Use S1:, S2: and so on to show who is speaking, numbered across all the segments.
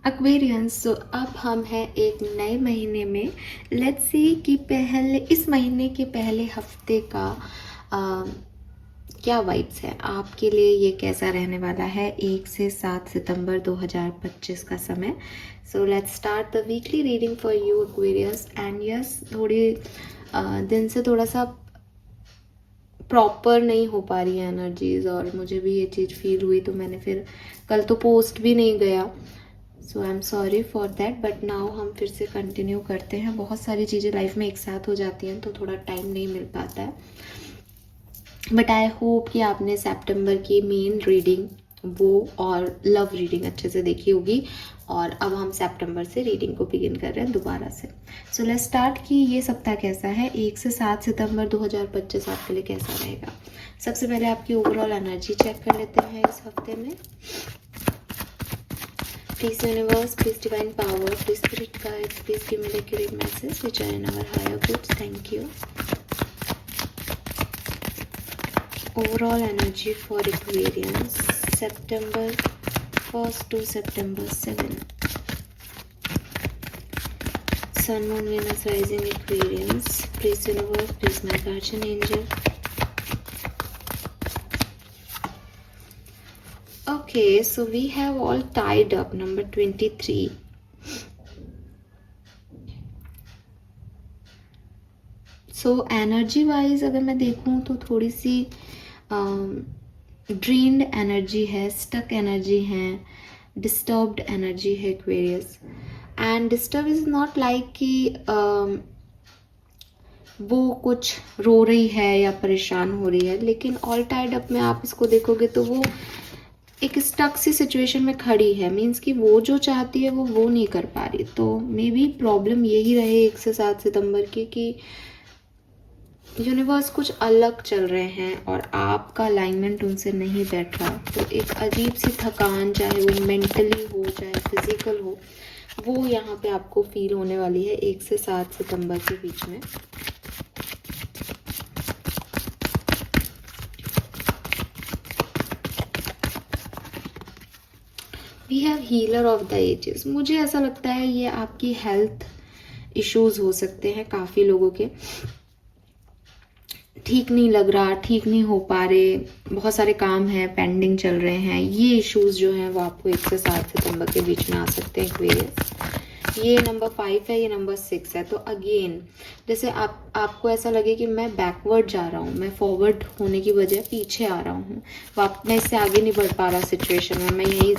S1: Aquarians, तो अब हम हैं एक नए महीने में। लेट्स सी कि पहले इस महीने के पहले हफ्ते का क्या वाइब्स है आपके लिए, ये कैसा रहने वाला है 1 से 7 सितंबर 2025 का समय। So let's start the weekly reading for you Aquarius. And yes, थोड़ी दिन से थोड़ा सा प्रॉपर नहीं हो पा रही है एनर्जीज, और मुझे भी ये चीज़ फील हुई, तो मैंने फिर कल तो पोस्ट भी नहीं गया। So I am sorry for that, but now हम फिर से कंटिन्यू करते हैं। बहुत सारी चीज़ें लाइफ में एक साथ हो जाती हैं तो थोड़ा टाइम नहीं मिल पाता है, बट आई होप कि आपने सितंबर की मेन रीडिंग वो और लव रीडिंग अच्छे से देखी होगी। और अब हम सितंबर से रीडिंग को बिगिन कर रहे हैं दोबारा से। सो लेट्स स्टार्ट कि ये सप्ताह कैसा है, 1 से 7 सितंबर 2025 आपके लिए कैसा रहेगा। सबसे पहले आपकी ओवरऑल एनर्जी चेक कर लेते हैं इस हफ्ते में। Please universe, please divine power, please spirit guides, please give me the accurate message which are in our higher goods. Thank you. Overall energy for Aquarians, September 1st to September 7th. Sun, Moon, Venus, Rising Aquarians. Please universe, please my guardian angel. Okay, so we have all tied up number 23. So energy wise अगर मैं देखूं तो थोड़ी सी drained energy है, stuck energy है, disturbed energy है Aquarius. And disturb is not like कि वो कुछ रो रही है या परेशान हो रही है, लेकिन ऑल टाइड अप में आप इसको देखोगे तो वो एक स्टक सी सिचुएशन में खड़ी है। मीन्स कि वो जो चाहती है वो नहीं कर पा रही। तो मे बी प्रॉब्लम यही रहे 1 से 7 सितंबर की कि यूनिवर्स कुछ अलग चल रहे हैं और आपका अलाइनमेंट उनसे नहीं बैठ रहा। तो एक अजीब सी थकान, चाहे वो मेंटली हो चाहे फिजिकल हो, वो यहाँ पे आपको फील होने वाली है 1 से 7 सितंबर के बीच में। We have healer of the ages. मुझे ऐसा लगता है ये आपकी हेल्थ इश्यूज हो सकते हैं काफ़ी लोगों के। ठीक नहीं लग रहा, ठीक नहीं हो पा रहे, बहुत सारे काम हैं पेंडिंग चल रहे हैं, ये इश्यूज जो हैं वो आपको 1 से 7 सितंबर के बीच में आ सकते हैं एक्वेरियस। ये नंबर 5 है, ये नंबर 6 है। तो अगेन जैसे आपको ऐसा लगे कि मैं बैकवर्ड जा रहा हूँ, मैं फॉरवर्ड होने की बजाय पीछे आ रहा हूँ, मैं इससे आगे नहीं बढ़ पा रहा सिचुएशन में, मैं यही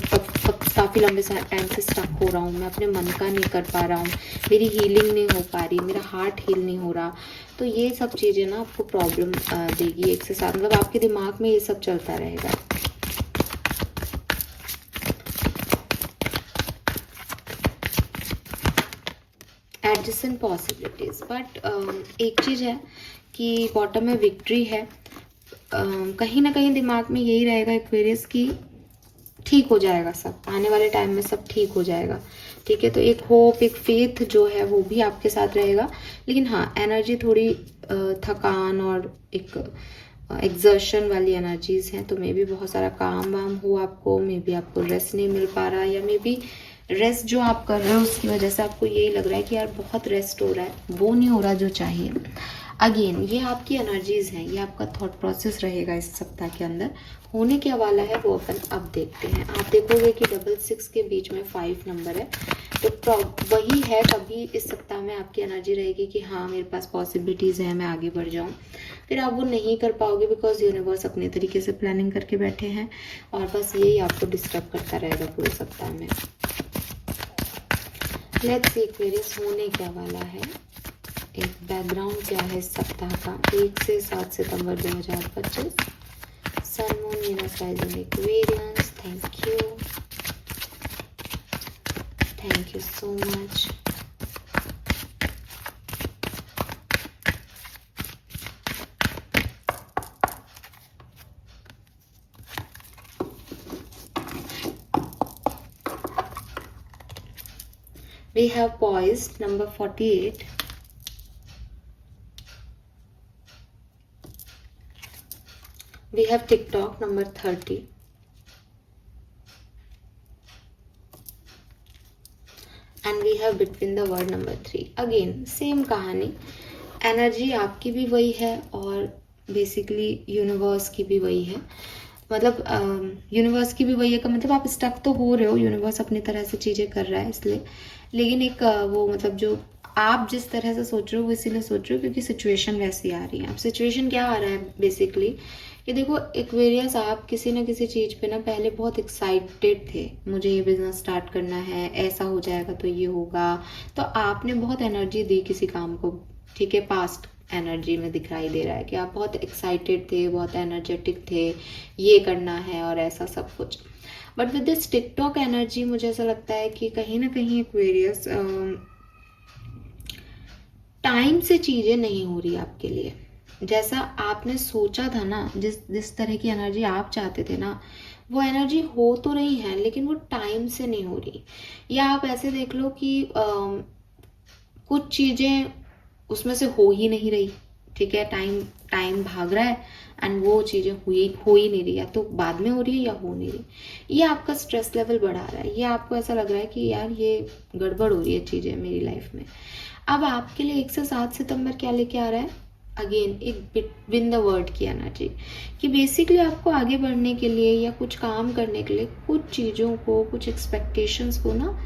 S1: काफ़ी लंबे टाइम से स्टक हो रहा हूँ, मैं अपने मन का नहीं कर पा रहा हूँ, मेरी हीलिंग नहीं हो पा रही, मेरा हार्ट हील नहीं हो रहा। तो ये सब चीज़ें ना आपको प्रॉब्लम देगी 1 से 7, मतलब आपके दिमाग में ये सब चलता रहेगा। एडजस्टेंट पॉसिबिलिटीज, बट एक चीज़ है कि बॉटम में विक्ट्री है। कहीं ना कहीं दिमाग में यही रहेगा एक्वेरियस कि ठीक हो जाएगा, सब आने वाले टाइम में सब ठीक हो जाएगा। ठीक है, तो एक होप, एक फेथ जो है वो भी आपके साथ रहेगा। लेकिन हाँ, एनर्जी थोड़ी थकान और एक एग्जर्शन वाली एनर्जीज हैं। तो मे बी बहुत सारा काम वाम हो आपको, मे बी आपको रेस्ट नहीं मिल पा रहा, या मे बी रेस्ट जो आप कर रहे हो उसकी वजह से आपको यही लग रहा है कि यार बहुत रेस्ट हो रहा है, वो नहीं हो रहा जो चाहिए। अगेन ये आपकी एनर्जीज हैं, ये आपका थॉट प्रोसेस रहेगा इस सप्ताह के अंदर। होने क्या वाला है वो अपन अब देखते हैं। आप देखोगे कि 666 के बीच में 5 नंबर है, तो वही है कभी इस सप्ताह में आपकी एनर्जी रहेगी कि हाँ मेरे पास पॉसिबिलिटीज़ है, मैं आगे बढ़ जाऊँ। फिर आप वो नहीं कर पाओगे बिकॉज यूनिवर्स अपने तरीके से प्लानिंग करके बैठे हैं, और बस यही आपको डिस्टर्ब करता रहेगा पूरे सप्ताह में। लेट्स सी एक्वेरियस होने क्या वाला है, एक बैकग्राउंड क्या है इस सप्ताह का 1 से 7 सितंबर 2025। Sun, moon, Venus, rising Aquarians. Thank you so much. We have poised number 48. We have TikTok number 30. And we have between the word number 3। Again same कहानी, एनर्जी आपकी भी वही है और बेसिकली यूनिवर्स की भी वही है। मतलब यूनिवर्स की भी वही है का मतलब आप स्टक तो हो रहे हो, यूनिवर्स अपनी तरह से चीज़ें कर रहा है इसलिए, लेकिन एक वो मतलब जो आप जिस तरह से सोच रहे हो वो इसीलिए सोच रहे हो क्योंकि सिचुएशन वैसी आ रही है। अब सिचुएशन क्या आ रहा है बेसिकली कि देखो एक्वेरियस, आप किसी ना किसी चीज़ पे ना पहले बहुत एक्साइटेड थे, मुझे ये बिजनेस स्टार्ट करना है, ऐसा हो जाएगा तो ये होगा, तो आपने बहुत एनर्जी दी किसी काम को, ठीक है। पास्ट एनर्जी में दिखाई दे रहा है कि आप बहुत एक्साइटेड थे, बहुत एनर्जेटिक थे, ये करना है और ऐसा सब कुछ। But with this TikTok energy मुझे ऐसा लगता है कि कहीं ना कहीं एक्वेरियस टाइम से चीज़ें नहीं हो रही आपके लिए जैसा आपने सोचा था ना, जिस तरह की एनर्जी आप चाहते थे ना, वो एनर्जी हो तो रही है लेकिन वो टाइम से नहीं हो रही। या आप ऐसे देख लो कि कुछ चीज़ें उसमें से हो ही नहीं रही, ठीक है। टाइम टाइम भाग रहा है एंड वो चीज़ें हो ही नहीं रही, या तो बाद में हो रही है या हो नहीं रही। ये आपका स्ट्रेस लेवल बढ़ा रहा है, ये आपको ऐसा लग रहा है कि यार ये गड़बड़ हो रही है चीज़ें मेरी लाइफ में। अब आपके लिए 1 से 7 सितंबर क्या लेके आ रहा है? अगेन एक बिटवीन द वर्ड की एनर्जी कि बेसिकली आपको आगे बढ़ने के लिए या कुछ काम करने के लिए कुछ चीज़ों को, कुछ एक्सपेक्टेशंस को ना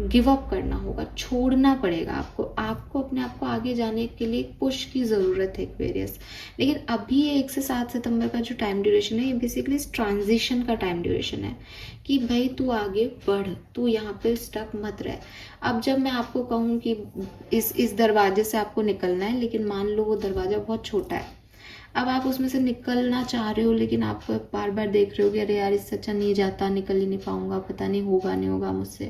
S1: गिव अप करना होगा, छोड़ना पड़ेगा आपको। आपको अपने आप को आगे जाने के लिए पुश की ज़रूरत है एक्वेरियस। लेकिन अभी ये 1 से 7 सितंबर का जो टाइम ड्यूरेशन है ये बेसिकली इस ट्रांजिशन का टाइम ड्यूरेशन है कि भाई तू आगे बढ़, तू यहाँ पे स्टक मत रह। अब जब मैं आपको कहूँ कि इस दरवाजे से आपको निकलना है, लेकिन मान लो वो दरवाज़ा बहुत छोटा है, अब आप उसमें से निकलना चाह रहे हो लेकिन आप बार बार देख रहे हो कि अरे यार इससे अच्छा नहीं जाता, निकल ही नहीं पाऊंगा, पता नहीं होगा नहीं होगा मुझसे।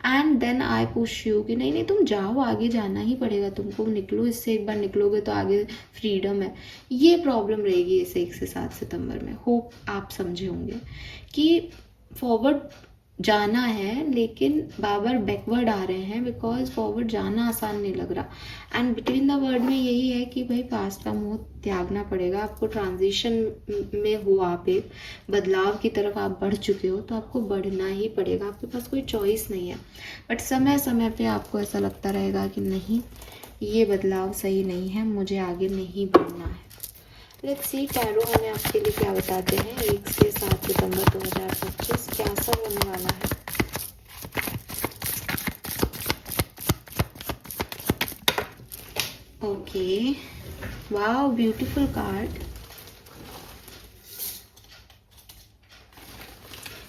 S1: And then I push you कि नहीं नहीं तुम जाओ, आगे जाना ही पड़ेगा तुमको, निकलो इससे, एक बार निकलोगे तो आगे फ्रीडम है। ये प्रॉब्लम रहेगी इस 1 से 7 सितंबर में। होप आप समझे होंगे कि फॉरवर्ड जाना है लेकिन बार बैकवर्ड आ रहे हैं बिकॉज फॉरवर्ड जाना आसान नहीं लग रहा। एंड बिटवीन द वर्ड में यही है कि भाई पास्ट का मोह त्यागना पड़ेगा आपको। ट्रांजिशन में हो आप, एक बदलाव की तरफ आप बढ़ चुके हो तो आपको बढ़ना ही पड़ेगा, आपके पास कोई चॉइस नहीं है। बट समय समय पे आपको ऐसा लगता रहेगा कि नहीं ये बदलाव सही नहीं है, मुझे आगे नहीं बढ़ना है। लेट्स सी टैरो हमें आपके लिए क्या बताते हैं 1 से 7 सितंबर 2025 क्या सब होने वाला है। Okay, wow beautiful card.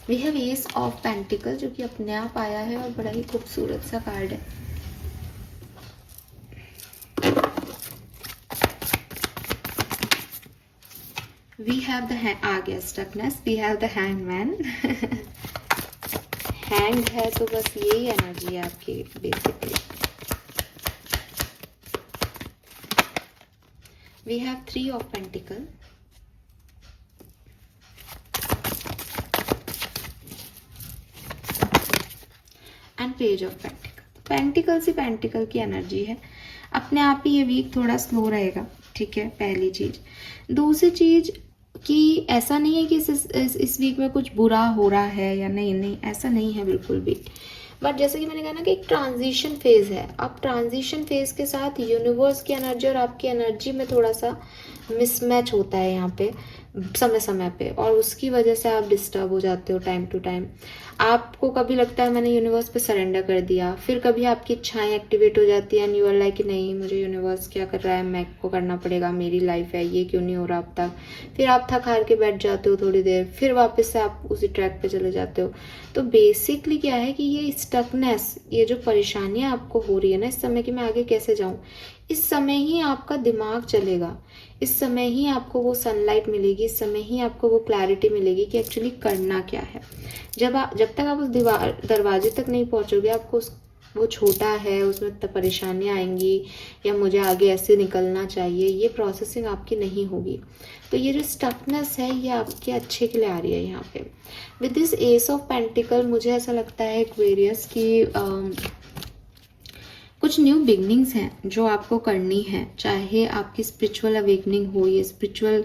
S1: We have ace of pentacle जो कि अपने आप आया है और बड़ा ही खूबसूरत सा कार्ड है। We have the आ गया stuckness, we have the hangman। Hang है तो बस यही एनर्जी है आपकी basically. We have 3 of Pentacle, and page of pentacle. Pentacle से पेंटिकल की एनर्जी है, अपने आप ही ये वीक थोड़ा स्लो रहेगा, ठीक है। पहली चीज। दूसरी चीज कि ऐसा नहीं है कि इस वीक में कुछ बुरा हो रहा है या नहीं, नहीं ऐसा नहीं है बिल्कुल भी। बट जैसे कि मैंने कहा ना कि एक ट्रांजिशन फेज है। अब ट्रांजिशन फेज के साथ यूनिवर्स की एनर्जी और आपकी एनर्जी में थोड़ा सा मिसमैच होता है यहाँ पे समय समय पे, और उसकी वजह से आप डिस्टर्ब हो जाते हो टाइम टू टाइम। आपको कभी लगता है मैंने यूनिवर्स पे सरेंडर कर दिया, फिर कभी आपकी इच्छाएं एक्टिवेट हो जाती है एंड यू आर लाइक कि नहीं मुझे यूनिवर्स क्या कर रहा है, मैं को करना पड़ेगा, मेरी लाइफ है, ये क्यों नहीं हो रहा अब तक। फिर आप थक हार के बैठ जाते हो थोड़ी देर, फिर वापस से आप उसी ट्रैक पे चले जाते हो। तो बेसिकली क्या है कि ये स्टकनेस, ये जो परेशानियां आपको हो रही है ना इस समय कि मैं आगे कैसे जाऊं, इस समय ही आपका दिमाग चलेगा, इस समय ही आपको वो सनलाइट मिलेगी, इस समय ही आपको वो क्लैरिटी मिलेगी कि एक्चुअली करना क्या है। जब तक आप उस दरवाजे तक नहीं पहुंचोगे, आपको वो छोटा है, उसमें परेशानियां आएंगी या मुझे आगे ऐसे निकलना चाहिए, ये प्रोसेसिंग आपकी नहीं होगी। तो ये जो स्टकनेस है ये आपके अच्छे के लिए आ रही है यहाँ पे। With this S of pentacle मुझे ऐसा लगता है एक्वेरियस की कुछ न्यू बिगनिंग्स हैं जो आपको करनी है, चाहे आपकी स्पिरिचुअल अवेकनिंग हो, ये स्पिरिचुअल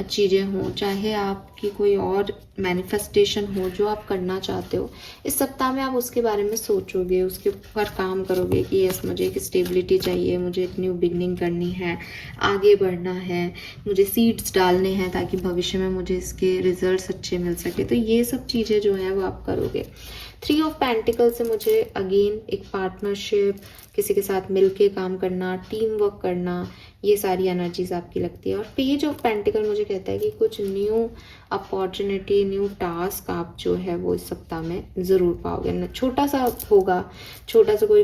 S1: चीज़ें हों, चाहे आप आपकी कोई और मैनिफेस्टेशन हो जो आप करना चाहते हो, इस सप्ताह में आप उसके बारे में सोचोगे, उसके ऊपर काम करोगे कि यस मुझे एक स्टेबिलिटी चाहिए, मुझे एक न्यू बिगनिंग करनी है, आगे बढ़ना है, मुझे सीड्स डालने हैं ताकि भविष्य में मुझे इसके रिजल्ट्स अच्छे मिल सके। तो ये सब चीज़ें जो हैं वो आप करोगे। 3 ऑफ पेंटिकल से मुझे अगेन एक पार्टनरशिप, किसी के साथ मिलके काम करना, टीम वर्क करना, ये सारी एनर्जीज आपकी लगती है। और पेज ऑफ पेंटिकल मुझे कहता है कि कुछ न्यू अपॉर्चुनिटी, न्यू टास्क आप जो है वो इस सप्ताह में ज़रूर पाओगे। छोटा सा होगा, छोटा सा कोई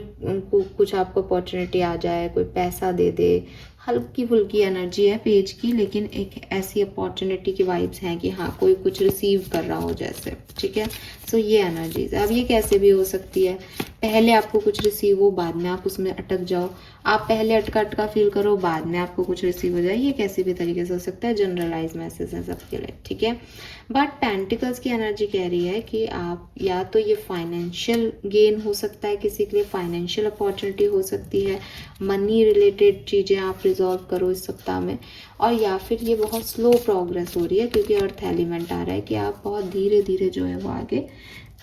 S1: कुछ आपको अपॉर्चुनिटी आ जाए, कोई पैसा दे दे, हल्की फुल्की एनर्जी है पेज की, लेकिन एक ऐसी अपॉर्चुनिटी की वाइब्स हैं कि हाँ कोई कुछ रिसीव कर रहा हो जैसे, ठीक है। सो ये एनर्जीज है। अब ये कैसे भी हो सकती है, पहले आपको कुछ रिसीव हो, बाद में आप उसमें अटक जाओ, आप पहले अटका अटका फील करो, बाद में आपको कुछ रिसीव हो जाए, ये कैसे भी तरीके से हो सकता है। जनरलाइज मैसेज है सबके लिए, ठीक है। बट पेंटिकल्स की एनर्जी कह रही है कि आप या तो ये फाइनेंशियल गेन हो सकता है, किसी के लिए फाइनेंशियल अपॉर्चुनिटी हो सकती है, मनी रिलेटेड चीज़ें आप रिजॉल्व करो इस सप्ताह में, और या फिर ये बहुत स्लो प्रोग्रेस हो रही है क्योंकि अर्थ एलिमेंट आ रहा है कि आप बहुत धीरे धीरे जो है वो आगे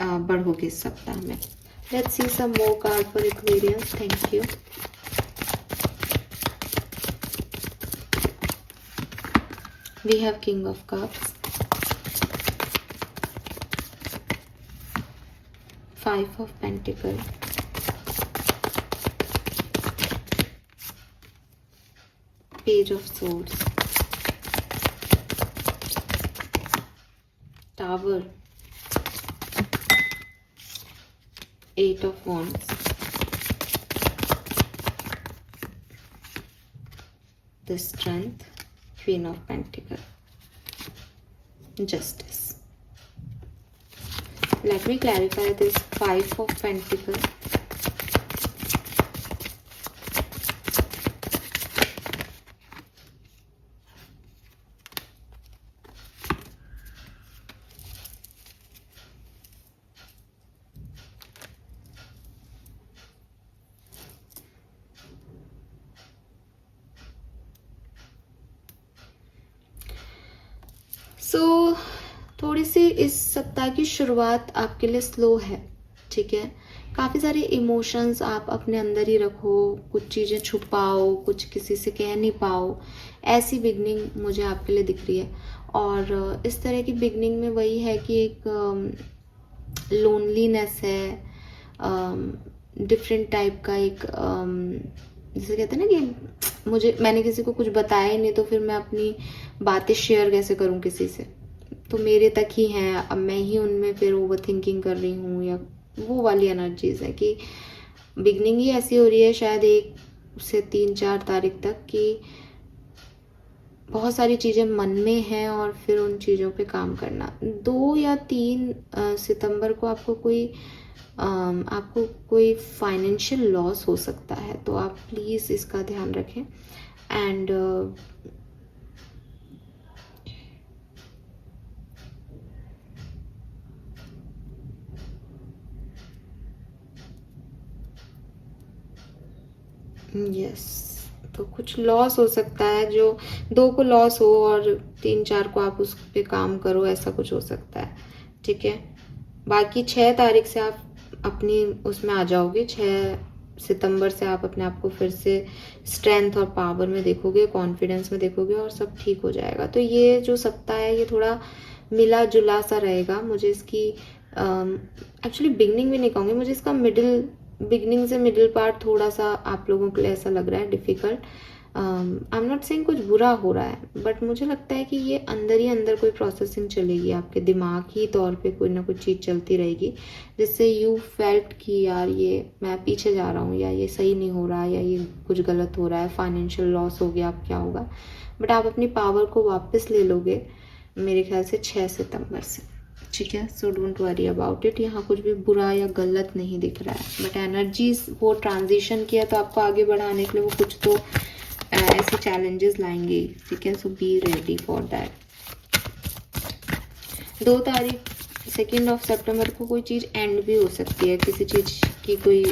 S1: बढ़ोगे इस सप्ताह में। Let's see some more card for Aquarius. Thank you. We have King of Cups, 5 of Pentacles, Page of Swords, Tower, 8 of Wands, the Strength, Queen of Pentacles, Justice. Let me clarify this 5 of Pentacles. थोड़ी सी इस सप्ताह की शुरुआत आपके लिए slow है, ठीक है। काफ़ी सारे इमोशंस आप अपने अंदर ही रखो, कुछ चीज़ें छुपाओ, कुछ किसी से कह नहीं पाओ, ऐसी बिगनिंग मुझे आपके लिए दिख रही है। और इस तरह की बिगनिंग में वही है कि एक लोनलीनेस है, डिफरेंट टाइप का एक जैसे कहते हैं ना कि मैंने किसी को कुछ बताया ही नहीं तो फिर मैं अपनी बातें शेयर कैसे करूं किसी से, तो मेरे तक ही हैं, अब मैं ही उनमें फिर ओवर थिंकिंग कर रही हूँ, या वो वाली एनर्जीज है कि बिगनिंग ही ऐसी हो रही है शायद 1 से 3-4 तारीख तक कि बहुत सारी चीज़ें मन में हैं और फिर उन चीज़ों पे काम करना। 2 या 3 सितंबर को आपको कोई फाइनेंशियल लॉस हो सकता है, तो आप प्लीज़ इसका ध्यान रखें। एंड यस, तो कुछ लॉस हो सकता है, जो 2 को लॉस हो और 3-4 को आप उस पे काम करो, ऐसा कुछ हो सकता है, ठीक है। बाकी 6 तारीख से आप अपनी उसमें आ जाओगे, 6 सितंबर से आप अपने आप को फिर से स्ट्रेंथ और पावर में देखोगे, कॉन्फिडेंस में देखोगे और सब ठीक हो जाएगा। तो ये जो सप्ताह है ये थोड़ा मिला जुला सा रहेगा। मुझे इसकी एक्चुअली बिगनिंग भी नहीं कहूँगी, मुझे इसका बिगनिंग से मिडिल पार्ट थोड़ा सा आप लोगों के लिए ऐसा लग रहा है difficult. I am not saying कुछ बुरा हो रहा है, बट मुझे लगता है कि ये अंदर ही अंदर कोई प्रोसेसिंग चलेगी, आपके दिमागी तौर पे कोई ना कोई चीज़ चलती रहेगी जिससे यू फेल्ट कि यार ये मैं पीछे जा रहा हूँ, या ये सही नहीं हो रहा, या ये कुछ गलत हो रहा है, फाइनेंशियल लॉस हो गया, अब क्या होगा। बट आप अपनी पावर को वापस ले लोगे मेरे ख्याल से 6 सितंबर से, ठीक है। So don't worry about it, यहाँ कुछ भी बुरा या गलत नहीं दिख रहा है, बट एनर्जीज वो ट्रांजिशन किया तो आपको आगे बढ़ाने के लिए वो कुछ तो ऐसे चैलेंजेस लाएंगे, ठीक है। सो बी रेडी फॉर दैट। 2 तारीख 2 सितंबर को कोई चीज़ एंड भी हो सकती है, किसी चीज़ की कोई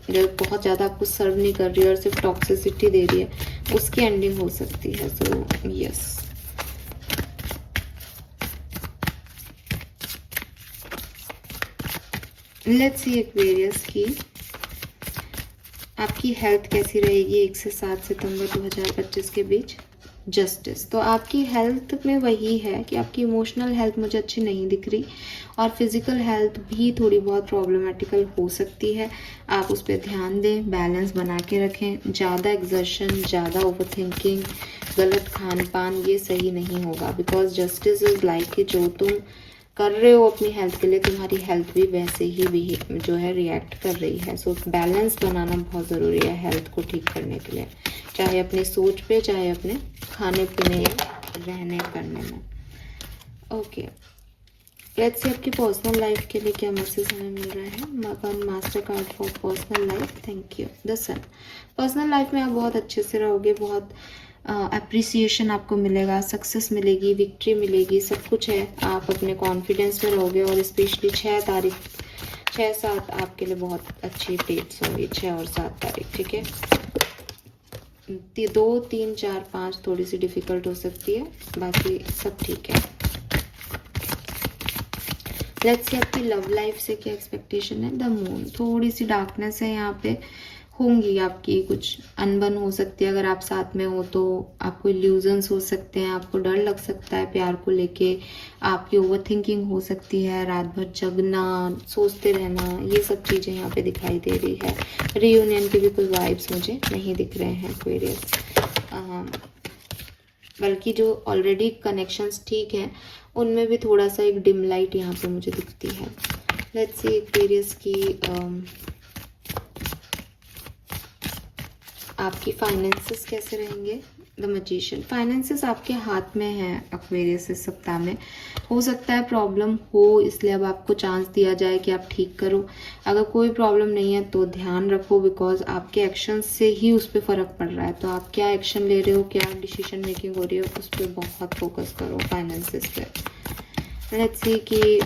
S1: जो बहुत ज़्यादा आपको सर्व नहीं कर रही है और सिर्फ टॉक्सिसिटी दे रही है, उसकी एंडिंग हो सकती है। So yes, let's see Aquarius की आपकी हेल्थ कैसी रहेगी 1 से 7 सितंबर 2025 के बीच। जस्टिस, तो आपकी हेल्थ में वही है कि आपकी इमोशनल हेल्थ मुझे अच्छी नहीं दिख रही और फिजिकल हेल्थ भी थोड़ी बहुत प्रॉब्लमेटिकल हो सकती है। आप उस पर ध्यान दें, बैलेंस बना के रखें। ज़्यादा एग्जर्शन, ज़्यादा ओवर थिंकिंग, गलत खान पान ये सही नहीं होगा, बिकॉज जस्टिस इज लाइक कि जो तुम कर रहे हो अपनी हेल्थ के लिए, तुम्हारी हेल्थ भी वैसे ही जो है रिएक्ट कर रही है। सो बैलेंस बनाना बहुत ज़रूरी है हेल्थ को ठीक करने के लिए, चाहे अपनी सोच पे, चाहे अपने खाने पीने या रहने करने में। ओके, लेट्स सी आपकी पर्सनल लाइफ के लिए क्या मैसेज हमें मिल रहा है। मगन master card for personal life, thank you. The sun, personal life में आप बहुत अच्छे से रहोगे, बहुत अप्रिसिएशन आपको मिलेगा, सक्सेस मिलेगी, विक्ट्री मिलेगी, सब कुछ है। आप अपने कॉन्फिडेंस में रहोगे और स्पेशली 6 तारीख, 6-7 आपके लिए बहुत अच्छी डेट्स होंगी, 6 और 7 तारीख, ठीक है। 2, 3, 4, 5 थोड़ी सी डिफिकल्ट हो सकती है, बाकी सब ठीक है। लेट्स सी आपकी लव लाइफ से क्या एक्सपेक्टेशन है। द मून, थोड़ी सी डार्कनेस है यहाँ पे, होंगी आपकी कुछ अनबन हो सकती है। अगर आप साथ में हो तो आपको इल्यूजन्स हो सकते हैं, आपको डर लग सकता है प्यार को लेके, आपकी ओवर थिंकिंग हो सकती है, रात भर जगना, सोचते रहना, ये सब चीज़ें यहाँ पे दिखाई दे रही है। रियूनियन के भी कोई वाइब्स मुझे नहीं दिख रहे हैं एक्वेरियस, बल्कि जो ऑलरेडी कनेक्शंस ठीक हैं उनमें भी थोड़ा सा एक डिम लाइट यहाँ पे मुझे दिखती है। लेट्स सी एक्वेरियस की आपकी फाइनेंसेस कैसे रहेंगे। द मैजिशियन, फाइनेंसेस आपके हाथ में है एक्वेरियस इस सप्ताह में। हो सकता है प्रॉब्लम हो, इसलिए अब आपको चांस दिया जाए कि आप ठीक करो। अगर कोई प्रॉब्लम नहीं है तो ध्यान रखो, बिकॉज आपके एक्शन से ही उस पर फ़र्क पड़ रहा है। तो आप क्या एक्शन ले रहे हो, क्या डिसीजन मेकिंग हो रही है, उस पर बहुत फोकस करो फाइनेंसेस पे। लेट्स सी कि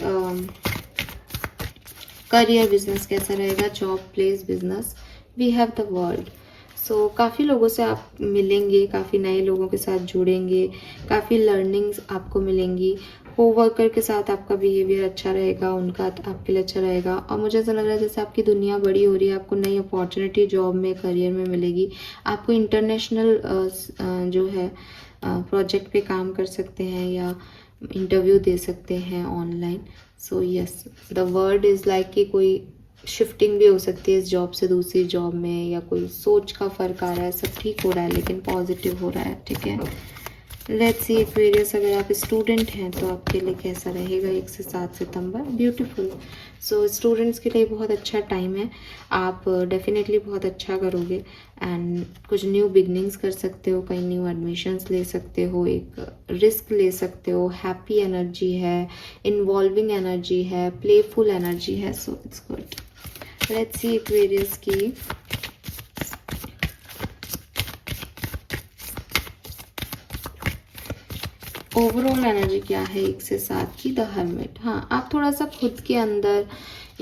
S1: करियर, बिजनेस कैसा रहेगा। Job, place, business, we have the world. So काफ़ी लोगों से आप मिलेंगे, काफ़ी नए लोगों के साथ जुड़ेंगे, काफ़ी लर्निंग्स आपको मिलेंगी। कोवर्कर के साथ आपका बिहेवियर अच्छा रहेगा, उनका आपके लिए अच्छा रहेगा। और मुझे ऐसा लग रहा है जैसे आपकी दुनिया बड़ी हो रही है, आपको नई अपॉर्चुनिटी जॉब में, करियर में मिलेगी। आपको इंटरनेशनल जो है प्रोजेक्ट पे काम कर सकते हैं या इंटरव्यू दे सकते हैं online. So yes, the word is like कि कोई शिफ्टिंग भी हो सकती है इस जॉब से दूसरी जॉब में, या कोई सोच का फ़र्क आ रहा है। सब ठीक हो रहा है, लेकिन पॉजिटिव हो रहा है, ठीक है। लेट्स सी एक्वेरियस, अगर आप स्टूडेंट हैं तो आपके लिए कैसा रहेगा 1 से 7 सितंबर। ब्यूटीफुल, सो स्टूडेंट्स के लिए बहुत अच्छा टाइम है, आप डेफिनेटली बहुत अच्छा करोगे एंड कुछ न्यू बिगनिंग्स कर सकते हो, कहीं न्यू एडमिशन्स ले सकते हो, एक रिस्क ले सकते हो। हैप्पी एनर्जी है, इन्वॉल्विंग एनर्जी है, प्लेफुल एनर्जी है, so it's good. Let's see Aquarius की ओवरऑल एनर्जी क्या है 1 से 7 की। द हर्मिट, हाँ, आप थोड़ा सा खुद के अंदर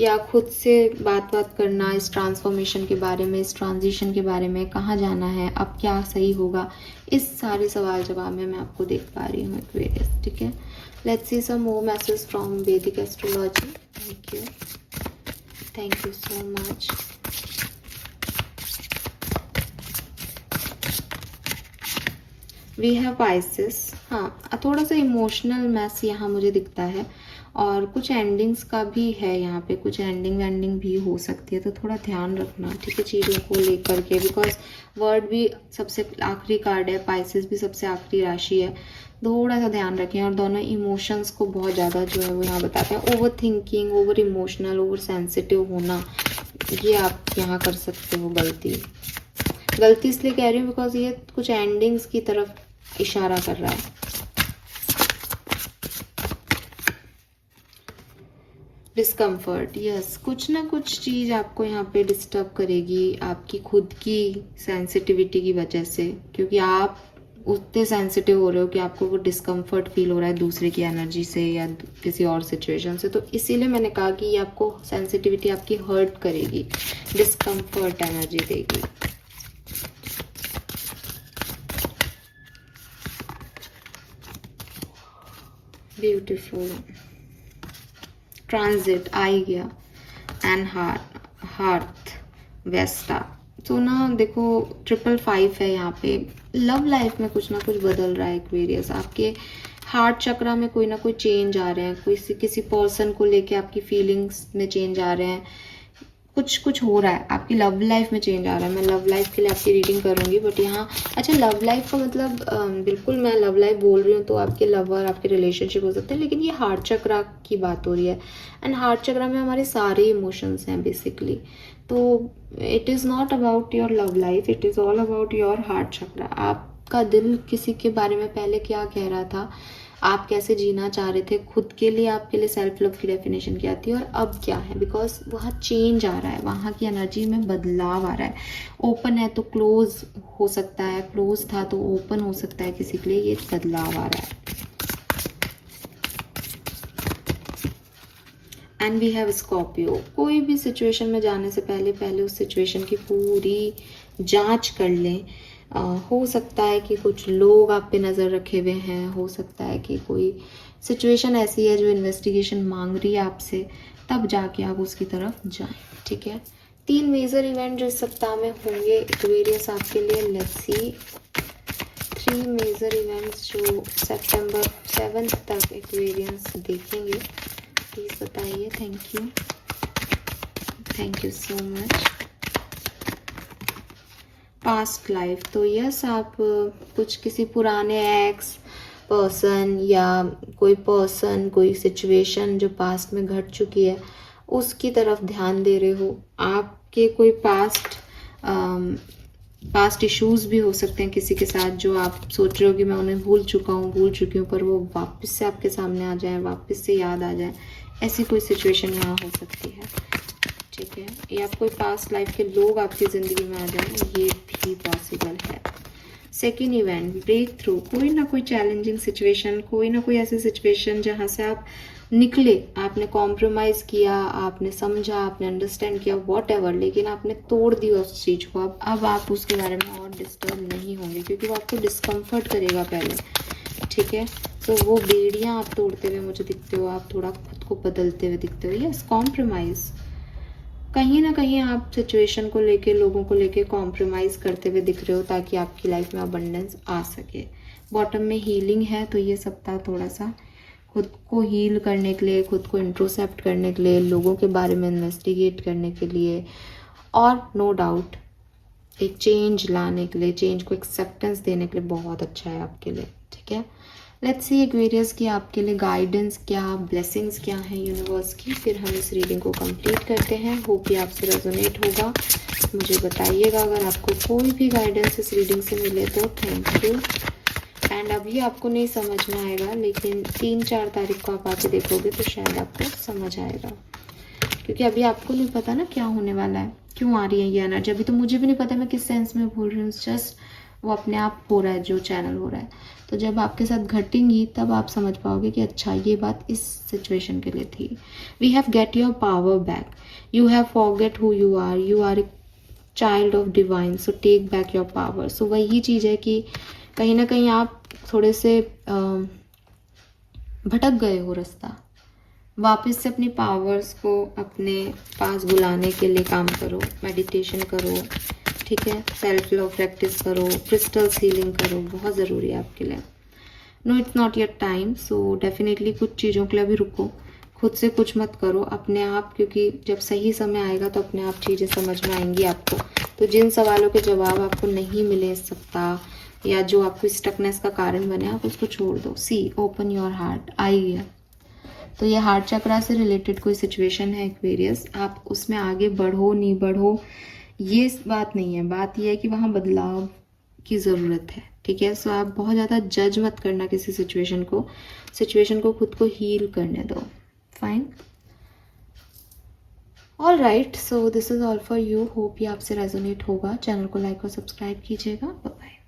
S1: या खुद से बात करना इस ट्रांसफॉर्मेशन के बारे में, इस ट्रांजिशन के बारे में, कहाँ जाना है, अब क्या सही होगा, इस सारे सवाल जवाब में मैं आपको देख पा रही हूँ एक्वेरियस, ठीक है। Let's see some more message from Vedic astrology. Thank you so much. We have Pisces, हाँ, थोड़ा सा इमोशनल मैस यहाँ मुझे दिखता है और कुछ एंडिंग्स का भी है यहाँ पे, कुछ एंडिंग भी हो सकती है, तो थोड़ा ध्यान रखना, ठीक है, चीज़ों को लेकर के। बिकॉज वर्ड भी सबसे आखिरी कार्ड है, पाइसेस भी सबसे आखिरी राशि है, थोड़ा सा ध्यान रखें। और दोनों इमोशंस को बहुत ज़्यादा जो है वो यहाँ बताते हैं। Over thinking, over emotional, over sensitive होना, ये आप यहाँ कर सकते हो गलती इसलिए कह रही हूँ बिकॉज ये कुछ एंडिंग्स की तरफ इशारा कर रहा है। डिस्कम्फर्ट, यस, कुछ ना कुछ चीज़ आपको यहाँ पे डिस्टर्ब करेगी आपकी खुद की सेंसिटिविटी की वजह से, क्योंकि आप उतने सेंसिटिव हो रहे हो कि आपको वो डिस्कम्फर्ट फील हो रहा है दूसरे की एनर्जी से या किसी और सिचुएशन से। तो इसीलिए मैंने कहा कि ये आपको सेंसिटिविटी आपकी हर्ट करेगी, डिस्कम्फर्ट एनर्जी देगी। ब्यूटीफुल, ट्रांजिट आ ही गया। And hearth Vesta. तो ना देखो 555 है यहाँ पे। लव लाइफ में कुछ ना कुछ बदल रहा है एक्वेरियस। आपके हार्ट चक्रा में कोई ना कोई चेंज आ रहे हैं, किसी पर्सन को लेके आपकी फीलिंग्स में चेंज आ रहे हैं, कुछ हो रहा है आपकी लव लाइफ में चेंज आ रहा है। मैं लव लाइफ के लिए आपकी रीडिंग करूंगी, बट यहाँ अच्छा लव लाइफ का मतलब बिल्कुल मैं लव लाइफ बोल रही हूँ तो आपके लवर आपके रिलेशनशिप हो सकते हैं, लेकिन ये हार्ट चक्रा की बात हो रही है। एंड हार्ट चक्रा में हमारे सारे इमोशंस हैं बेसिकली। तो it is not about your love life, it is all about your heart chakra. आपका दिल किसी के बारे में पहले क्या कह रहा था, आप कैसे जीना चाह रहे थे खुद के लिए, आपके लिए सेल्फ लव की डेफिनेशन क्या थी और अब क्या है, बिकॉज वहाँ चेंज आ रहा है, वहाँ की एनर्जी में बदलाव आ रहा है। ओपन है तो क्लोज हो सकता है, क्लोज था तो ओपन हो सकता है किसी के लिए, ये बदलाव आ रहा है। And we have Scorpio. कोई भी सिचुएशन में जाने से पहले उस सिचुएशन की पूरी जांच कर लें। हो सकता है कि कुछ लोग आप पे नज़र रखे हुए हैं, हो सकता है कि कोई सिचुएशन ऐसी है जो इन्वेस्टिगेशन मांग रही है आपसे, तब जाके आप उसकी तरफ जाएं। ठीक है, 3 मेजर इवेंट जो इस सप्ताह में होंगे एक्वेरियस आपके लिए। लेट्स सी 3 मेजर इवेंट्स जो सितंबर 7 तक एक्वेरियंस देखेंगे। प्लीज़ बताइए। Thank you so much. Past life, तो यस आप कुछ किसी पुराने एक्स पर्सन या कोई सिचुएशन जो पास्ट में घट चुकी है उसकी तरफ ध्यान दे रहे हो। आपके कोई पास्ट इश्यूज भी हो सकते हैं किसी के साथ, जो आप सोच रहे हो कि मैं उन्हें भूल चुकी हूँ, पर वो वापस से आपके सामने आ जाए, वापस से याद आ जाए, ऐसी कोई सिचुएशन यहाँ हो सकती है। ठीक है, या कोई पास्ट लाइफ के लोग आपकी ज़िंदगी में आ जाए, ये भी पॉसिबल है। सेकेंड इवेंट ब्रेक थ्रू, कोई ना कोई चैलेंजिंग सिचुएशन, कोई ना कोई ऐसी सिचुएशन जहाँ से आप निकले, आपने कॉम्प्रोमाइज़ किया, आपने समझा, आपने अंडरस्टैंड किया, वॉट एवर, लेकिन आपने तोड़ दिया उस चीज़ को। अब आप उसके बारे में और डिस्टर्ब नहीं होंगे, क्योंकि वो आपको डिस्कम्फर्ट करेगा पहले। ठीक है, तो वो बेड़ियाँ आप तोड़ते हुए मुझे दिखते हो, आप थोड़ा खुद को बदलते हुए दिखते हो। यस, कॉम्प्रोमाइज़, कहीं ना कहीं आप सिचुएशन को लेके, लोगों को लेके कॉम्प्रोमाइज़ करते हुए दिख रहे हो ताकि आपकी लाइफ में अबंडेंस आ सके। बॉटम में हीलिंग है, तो ये सप्ताह थोड़ा सा खुद को हील करने के लिए, खुद को इंट्रोसेप्ट करने के लिए, लोगों के बारे में इन्वेस्टिगेट करने के लिए, और नो डाउट एक चेंज लाने के लिए, चेंज को एक्सेप्टेंस देने के लिए बहुत अच्छा है आपके लिए। ठीक है, लेट्स सी एक्वेरियस की आपके लिए गाइडेंस क्या, ब्लेसिंग्स क्या है यूनिवर्स की, फिर हम इस रीडिंग को कंप्लीट करते हैं। होप ये आपसे रेजोनेट होगा, मुझे बताइएगा अगर आपको कोई भी गाइडेंस इस रीडिंग से मिले तो। Thank you. एंड अभी आपको नहीं समझ में आएगा, लेकिन 3-4 तारीख को आप आके देखोगे तो शायद आपको समझ आएगा, क्योंकि अभी आपको नहीं पता ना क्या होने वाला है, क्यों आ रही है ये एनर्जी। अभी तो मुझे भी नहीं पता मैं किस सेंस में बोल रही हूँ, जस्ट वो अपने आप हो रहा है, जो चैनल हो रहा है। तो जब आपके साथ घटेंगी तब आप समझ पाओगे कि अच्छा ये बात इस सिचुएशन के लिए थी। We have get your power back, you have forget who you are a child of divine, so take back your power. So वही चीज़ है कि कहीं ना कहीं आप थोड़े से भटक गए हो रास्ता, वापस से अपनी पावर्स को अपने पास बुलाने के लिए काम करो, मेडिटेशन करो, ठीक है, सेल्फ लव प्रैक्टिस करो, क्रिस्टल्स हीलिंग करो, बहुत ज़रूरी है आपके लिए। No it's not your time, so definitely कुछ चीज़ों के लिए अभी रुको, खुद से कुछ मत करो, अपने आप, क्योंकि जब सही समय आएगा तो अपने आप चीज़ें समझ में आएंगी आपको। तो जिन सवालों के जवाब आपको नहीं मिले इस सप्ताह, या जो आपको स्टकनेस का कारण बने, आप उसको छोड़ दो। सी ओपन योर हार्ट, आई गया। तो ये हार्ट चक्रा से रिलेटेड कोई सिचुएशन है एक्वेरियस, आप उसमें आगे बढ़ो नहीं बढ़ो ये बात नहीं है, बात ये है कि वहाँ बदलाव की ज़रूरत है। ठीक है, सो आप बहुत ज़्यादा जज मत करना किसी सिचुएशन को खुद को हील करने दो। Fine, all right, so this is all for you. Hope ये आपसे रेजोनेट होगा। चैनल को लाइक और सब्सक्राइब कीजिएगा। Bye bye.